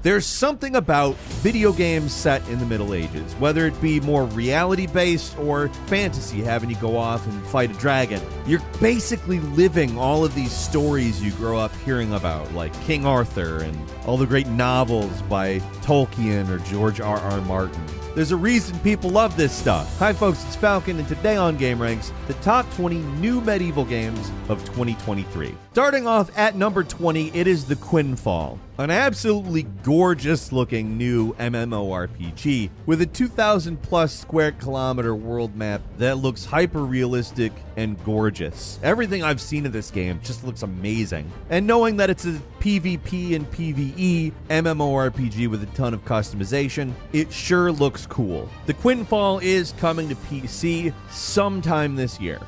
There's something about video games set in the Middle Ages, whether it be more reality-based or fantasy, having you go off and fight a dragon. You're basically living all of these stories you grow up hearing about, like King Arthur and all the great novels by Tolkien or George R.R. Martin. There's a reason people love this stuff. Hi folks, it's Falcon, and today on Game Ranks, the top 20 new medieval games of 2023. Starting off at number 20, it is the Quinfall, an absolutely gorgeous looking new MMORPG with a 2,000 plus square kilometer world map that looks hyper realistic and gorgeous. Everything I've seen of this game just looks amazing. And knowing that it's a PvP and PvE MMORPG with a ton of customization, it sure looks cool. The Quinfall is coming to PC sometime this year.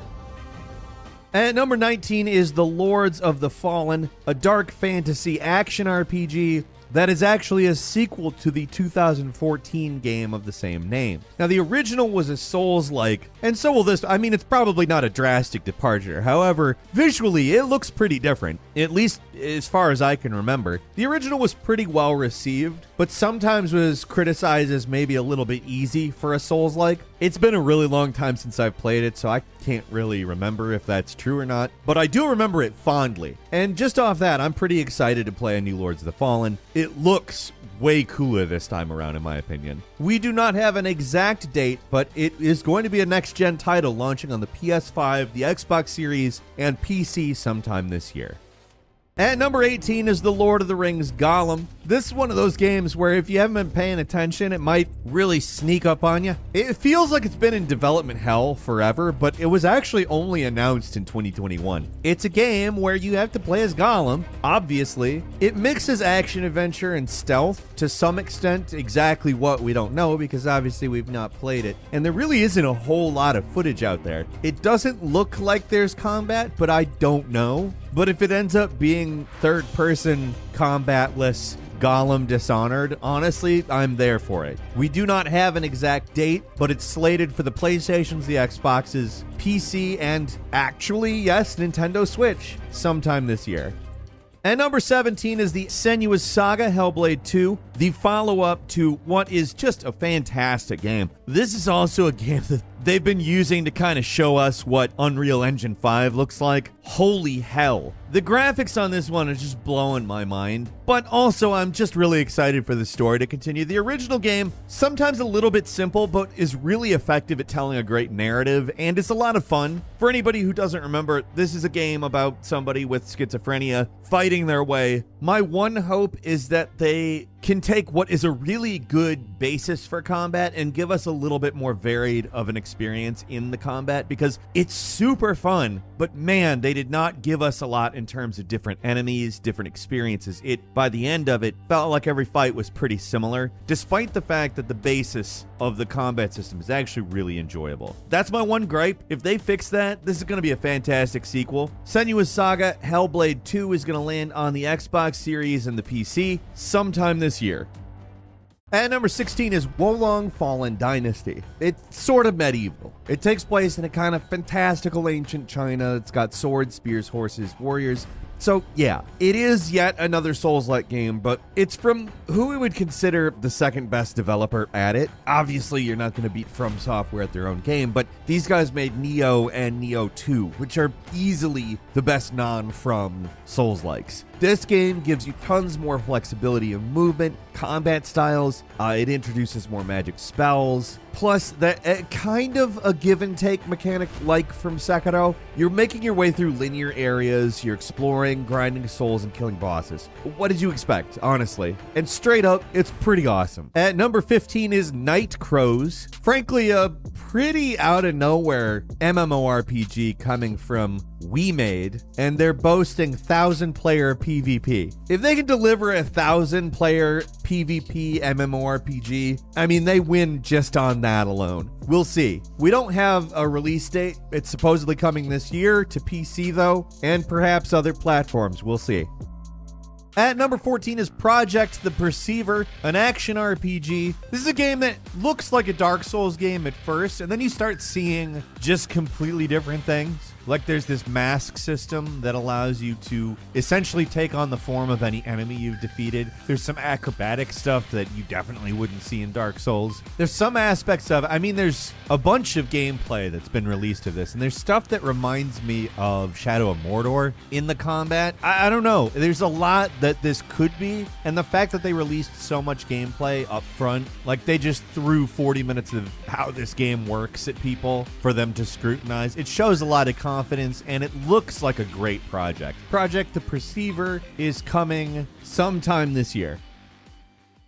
At number 19 is The Lords of the Fallen, a dark fantasy action RPG that is actually a sequel to the 2014 game of the same name. Now, the original was a Souls-like, and so will this. I mean, it's probably not a drastic departure. However, visually, it looks pretty different, at least as far as I can remember. The original was pretty well received, but sometimes was criticized as maybe a little bit easy for a Souls-like. It's been a really long time since I've played it, so I can't really remember if that's true or not, but I do remember it fondly. And just off that, I'm pretty excited to play a new Lords of the Fallen. It looks way cooler this time around, in my opinion. We do not have an exact date, but it is going to be a next-gen title launching on the PS5, the Xbox Series, and PC sometime this year. At number 18 is The Lord of the Rings Gollum. This is one of those games where if you haven't been paying attention, it might really sneak up on you. It feels like it's been in development hell forever, but it was actually only announced in 2021. It's a game where you have to play as Gollum, obviously. It mixes action-adventure and stealth to some extent, exactly what we don't know because obviously we've not played it. And there really isn't a whole lot of footage out there. It doesn't look like there's combat, but I don't know. But if it ends up being third-person, combatless, Gollum Dishonored, honestly, I'm there for it. We do not have an exact date, but it's slated for the PlayStations, the Xboxes, PC, and actually, yes, Nintendo Switch sometime this year. And number 17 is the Senua's Saga Hellblade 2, the follow-up to what is just a fantastic game. This is also a game that they've been using to kind of show us what Unreal Engine 5 looks like. Holy hell. The graphics on this one are just blowing my mind, but also I'm just really excited for the story to continue. The original game, sometimes a little bit simple, but is really effective at telling a great narrative, and it's a lot of fun. For anybody who doesn't remember, this is a game about somebody with schizophrenia fighting their way. My one hope is that they can take what is a really good basis for combat and give us a little bit more varied of an experience in the combat, because it's super fun, but man, they did not give us a lot in terms of different enemies, different experiences. By the end of it, felt like every fight was pretty similar, despite the fact that the basis of the combat system is actually really enjoyable. That's my one gripe. If they fix that, this is going to be a fantastic sequel. Senua's Saga Hellblade 2 is going to land on the Xbox Series and the PC sometime this year. At number 16 is Wolong Fallen Dynasty. It's sort of medieval. It takes place in a kind of fantastical ancient China. It's got swords, spears, horses, warriors. So yeah, it is yet another Souls-like game, but it's from who we would consider the second best developer at it. Obviously, you're not going to beat From Software at their own game, but these guys made Nioh and Nioh 2, which are easily the best non-From Souls-likes. This game gives you tons more flexibility of movement, combat styles. It introduces more magic spells. Plus, that kind of a give-and-take mechanic like from Sekiro. You're making your way through linear areas, you're exploring, grinding souls, and killing bosses. What did you expect, honestly? And straight up, it's pretty awesome. At number 15 is Night Crows. Frankly, a pretty out-of-nowhere MMORPG coming from WeMade, and they're boasting 1,000-player PvP. If they can deliver a 1,000-player PvP MMORPG, I mean, they win just on that alone. We'll see. We don't have a release date. It's supposedly coming this year to PC, though, and perhaps other platforms. We'll see. At number 14 is Project the Perceiver, an action RPG. This is a game that looks like a Dark Souls game at first, and then you start seeing just completely different things. Like there's this mask system that allows you to essentially take on the form of any enemy you've defeated. There's some acrobatic stuff that you definitely wouldn't see in Dark Souls. There's some aspects of, there's a bunch of gameplay that's been released of this, and there's stuff that reminds me of Shadow of Mordor in the combat. I don't know. There's a lot that this could be, and the fact that they released so much gameplay up front, like they just threw 40 minutes of how this game works at people for them to scrutinize. It shows a lot of confidence, and it looks like a great project. Project The Perceiver is coming sometime this year.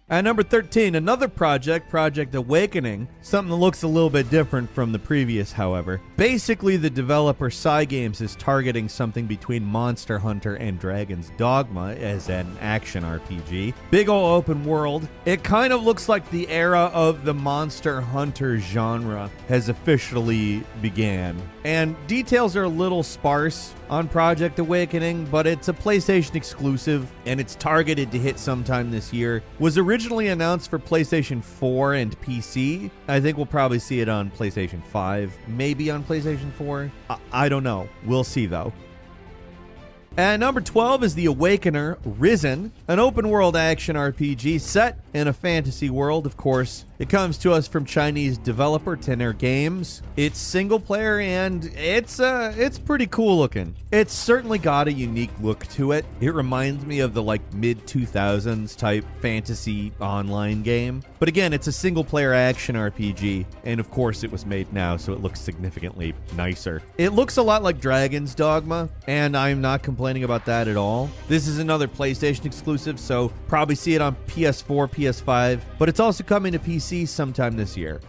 At number 13, another project, Project Awakening, something that looks a little bit different from the previous, however. Basically, the developer Cygames is targeting something between Monster Hunter and Dragon's Dogma as an action RPG. Big ol' open world. It kind of looks like the era of the Monster Hunter genre has officially began. And details are a little sparse on Project Awakening, but it's a PlayStation exclusive, and it's targeted to hit sometime this year. Was originally announced for PlayStation 4 and PC. I think we'll probably see it on PlayStation 5, maybe on PlayStation 4. I don't know. We'll see, though. And number 12 is The Awakener, Risen, an open-world action RPG set in a fantasy world, of course. It comes to us from Chinese developer Tenor Games. It's single-player, and it's pretty cool looking. It's certainly got a unique look to it. It reminds me of the, mid-2000s type fantasy online game. But again, it's a single-player action RPG, and of course it was made now, so it looks significantly nicer. It looks a lot like Dragon's Dogma, and I'm not complaining about that at all. This is another PlayStation exclusive, so probably see it on PS4, PS5, but it's also coming to PC sometime this year.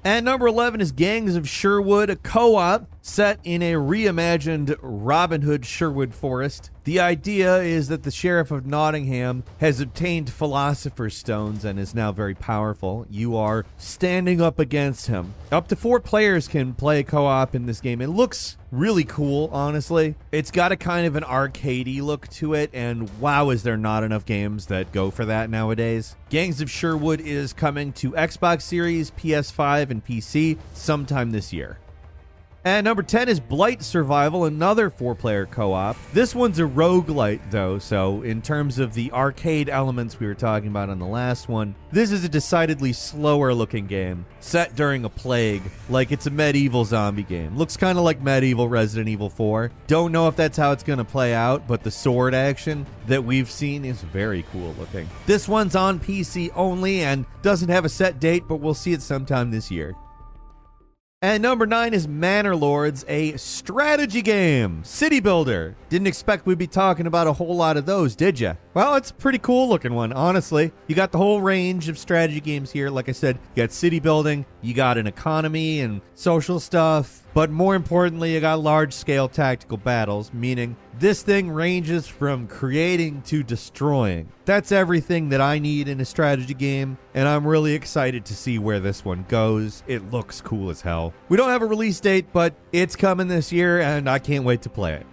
And number 11 is Gangs of Sherwood, a co-op set in a reimagined Robin Hood Sherwood Forest. The idea is that the Sheriff of Nottingham has obtained Philosopher's Stones and is now very powerful. You are standing up against him. Up to 4 players can play co-op in this game. It looks really cool, honestly. It's got a kind of an arcadey look to it, and wow, is there not enough games that go for that nowadays. Gangs of Sherwood is coming to Xbox Series, PS5, and PC sometime this year. And number 10 is Blight Survival, another 4-player co-op. This one's a roguelite, though, so in terms of the arcade elements we were talking about on the last one, this is a decidedly slower-looking game, set during a plague, like it's a medieval zombie game. Looks kind of like medieval Resident Evil 4. Don't know if that's how it's going to play out, but the sword action that we've seen is very cool looking. This one's on PC only and doesn't have a set date, but we'll see it sometime this year. And number 9 is Manor Lords, a strategy game, city builder. Didn't expect we'd be talking about a whole lot of those, did you? Well, it's a pretty cool looking one, honestly. You got the whole range of strategy games here. Like I said, you got city building, you got an economy and social stuff, but more importantly, you got large-scale tactical battles, meaning this thing ranges from creating to destroying. That's everything that I need in a strategy game, and I'm really excited to see where this one goes. It looks cool as hell. We don't have a release date, but it's coming this year, and I can't wait to play it.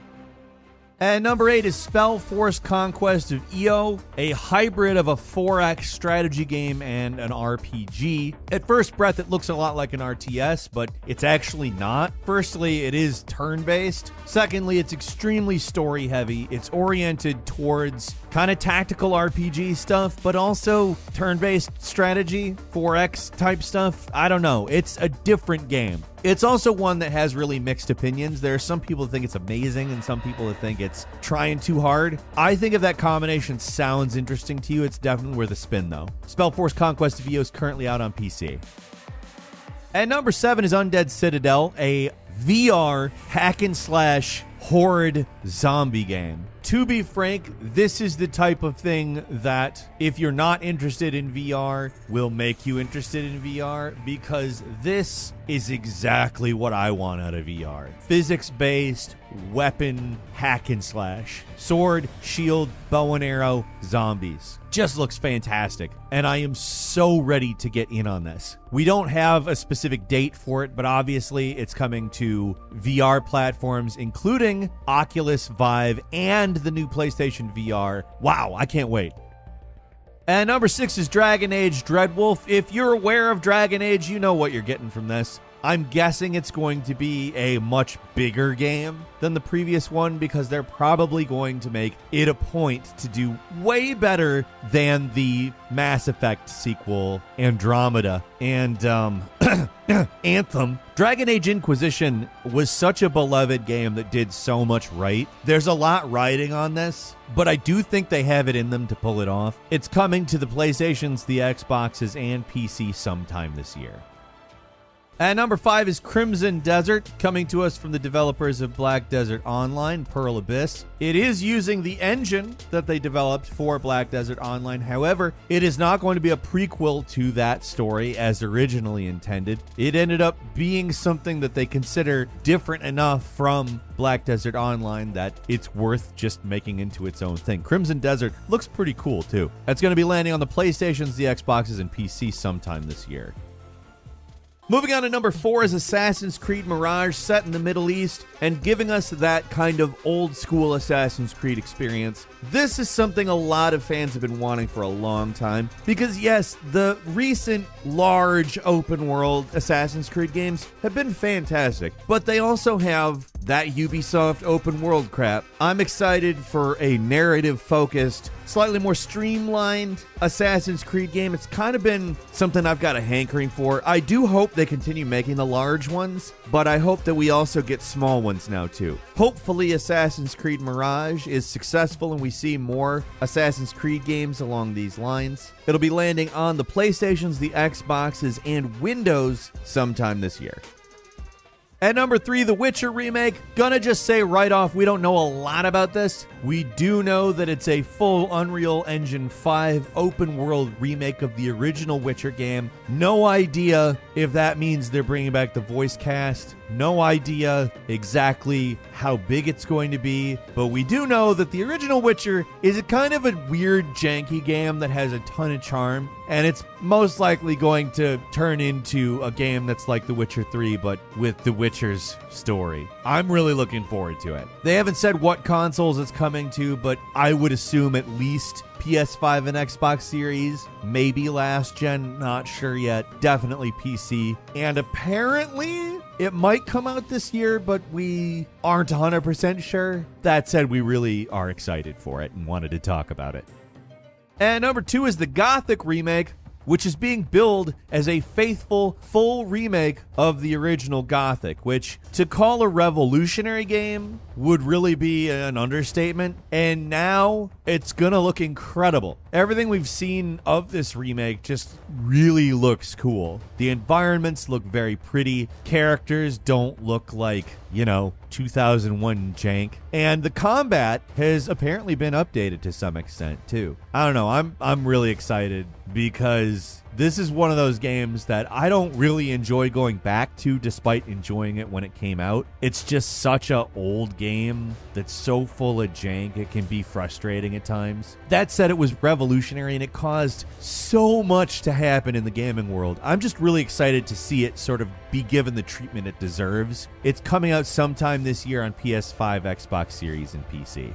And number 8 is Spellforce Conquest of Io, a hybrid of a 4X strategy game and an RPG. At first breath, it looks a lot like an RTS, but it's actually not. Firstly, it is turn-based. Secondly, it's extremely story-heavy. It's oriented towards kind of tactical RPG stuff, but also turn-based strategy, 4X type stuff. I don't know. It's a different game. It's also one that has really mixed opinions. There are some people that think it's amazing and some people that think it's trying too hard. I think if that combination sounds interesting to you, it's definitely worth a spin, though. Spellforce Conquest of Io is currently out on PC. And number 7 is Undead Citadel, a VR hack-and-slash horde zombie game. To be frank, this is the type of thing that, if you're not interested in VR, will make you interested in VR, because this is exactly what I want out of VR. Physics-based, weapon, hack and slash. Sword, shield, bow and arrow, zombies. Just looks fantastic, and I am so ready to get in on this. We don't have a specific date for it, but obviously it's coming to VR platforms, including Oculus, Vive, and the new PlayStation VR. Wow, I can't wait. And number 6 is Dragon Age Dreadwolf. If you're aware of Dragon Age, you know what you're getting from this. I'm guessing it's going to be a much bigger game than the previous one because they're probably going to make it a point to do way better than the Mass Effect sequel, Andromeda, and Anthem. Dragon Age Inquisition was such a beloved game that did so much right. There's a lot riding on this, but I do think they have it in them to pull it off. It's coming to the PlayStations, the Xboxes, and PC sometime this year. At number 5 is Crimson Desert, coming to us from the developers of Black Desert Online, Pearl Abyss. It is using the engine that they developed for Black Desert Online. However, it is not going to be a prequel to that story as originally intended. It ended up being something that they consider different enough from Black Desert Online that it's worth just making into its own thing. Crimson Desert looks pretty cool, too. That's going to be landing on the PlayStations, the Xboxes, and PC sometime this year. Moving on to number 4 is Assassin's Creed Mirage, set in the Middle East and giving us that kind of old school Assassin's Creed experience. This is something a lot of fans have been wanting for a long time because, yes, the recent large open world Assassin's Creed games have been fantastic, but they also have that Ubisoft open world crap. I'm excited for a narrative-focused, slightly more streamlined Assassin's Creed game. It's kind of been something I've got a hankering for. I do hope they continue making the large ones, but I hope that we also get small ones now too. Hopefully Assassin's Creed Mirage is successful and we see more Assassin's Creed games along these lines. It'll be landing on the PlayStations, the Xboxes, and Windows sometime this year. At number 3, The Witcher remake. Gonna just say right off, we don't know a lot about this. We do know that it's a full Unreal Engine 5 open world remake of the original Witcher game. No idea if that means they're bringing back the voice cast. No idea exactly how big it's going to be, but we do know that the original Witcher is a kind of a weird, janky game that has a ton of charm, and it's most likely going to turn into a game that's like The Witcher 3, but with The Witcher's story. I'm really looking forward to it. They haven't said what consoles it's coming to, but I would assume at least PS5 and Xbox Series, maybe last gen, not sure yet. Definitely PC. And apparently it might come out this year, but we aren't 100% sure. That said, we really are excited for it and wanted to talk about it. And number 2 is the Gothic remake, which is being billed as a faithful, full remake of the original Gothic, which to call a revolutionary game would really be an understatement. And now it's gonna look incredible. Everything we've seen of this remake just really looks cool. The environments look very pretty. Characters don't look like, 2001 jank. And the combat has apparently been updated to some extent too. I don't know, I'm really excited because this is one of those games that I don't really enjoy going back to despite enjoying it when it came out. It's just such an old game that's so full of jank, it can be frustrating at times. That said, it was revolutionary and it caused so much to happen in the gaming world. I'm just really excited to see it sort of be given the treatment it deserves. It's coming out sometime this year on PS5, Xbox Series, and PC.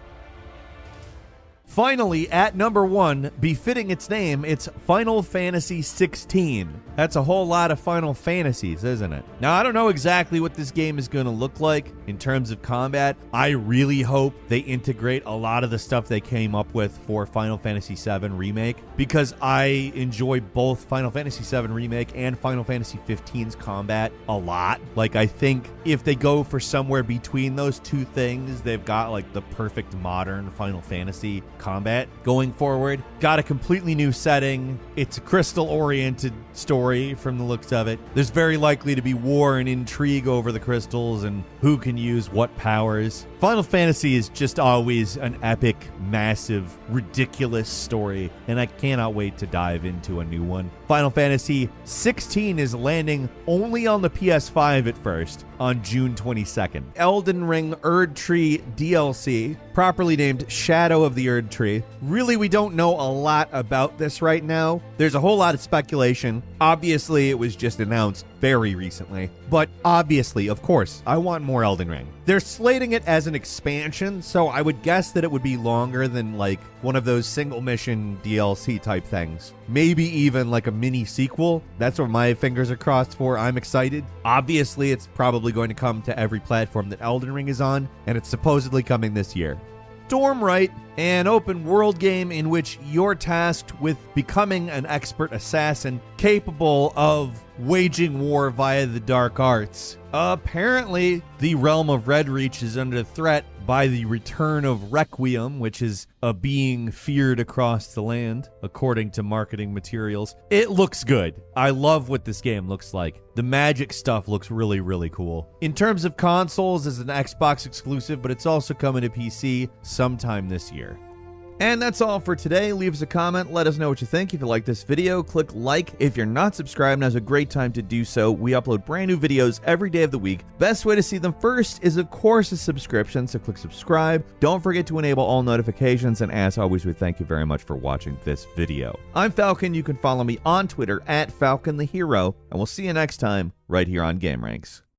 Finally, at number 1, befitting its name, it's Final Fantasy 16. That's a whole lot of Final Fantasies, isn't it? Now, I don't know exactly what this game is going to look like in terms of combat. I really hope they integrate a lot of the stuff they came up with for Final Fantasy VII Remake, because I enjoy both Final Fantasy VII Remake and Final Fantasy 15's combat a lot. Like, I think if they go for somewhere between those two things, they've got like the perfect modern Final Fantasy combat going forward. Got a completely new setting. It's a crystal-oriented story from the looks of it. There's very likely to be war and intrigue over the crystals and who can use what powers. Final Fantasy is just always an epic, massive, ridiculous story, and I cannot wait to dive into a new one. Final Fantasy 16 is landing only on the PS5 at first on June 22nd. Elden Ring Erd Tree DLC, properly named Shadow of the Erd Tree. Really, we don't know a lot about this right now. There's a whole lot of speculation. Obviously, it was just announced very recently, but obviously, of course, I want more Elden Ring. They're slating it as an expansion, so I would guess that it would be longer than like one of those single mission DLC type things. Maybe even like a mini sequel. That's what my fingers are crossed for. I'm excited. Obviously, it's probably going to come to every platform that Elden Ring is on, and it's supposedly coming this year. Stormlight, an open world game in which you're tasked with becoming an expert assassin capable of waging war via the dark arts. Apparently, the realm of Redreach is under threat by the return of Requiem, which is a being feared across the land, according to marketing materials. It looks good. I love what this game looks like. The magic stuff looks really, really cool. In terms of consoles, it's an Xbox exclusive, but it's also coming to PC sometime this year. And that's all for today. Leave us a comment. Let us know what you think. If you like this video, click like. If you're not subscribed, now's a great time to do so. We upload brand new videos every day of the week. Best way to see them first is, of course, a subscription, so click subscribe. Don't forget to enable all notifications, and as always, we thank you very much for watching this video. I'm Falcon. You can follow me on Twitter @FalconTheHero, and we'll see you next time right here on GameRanks.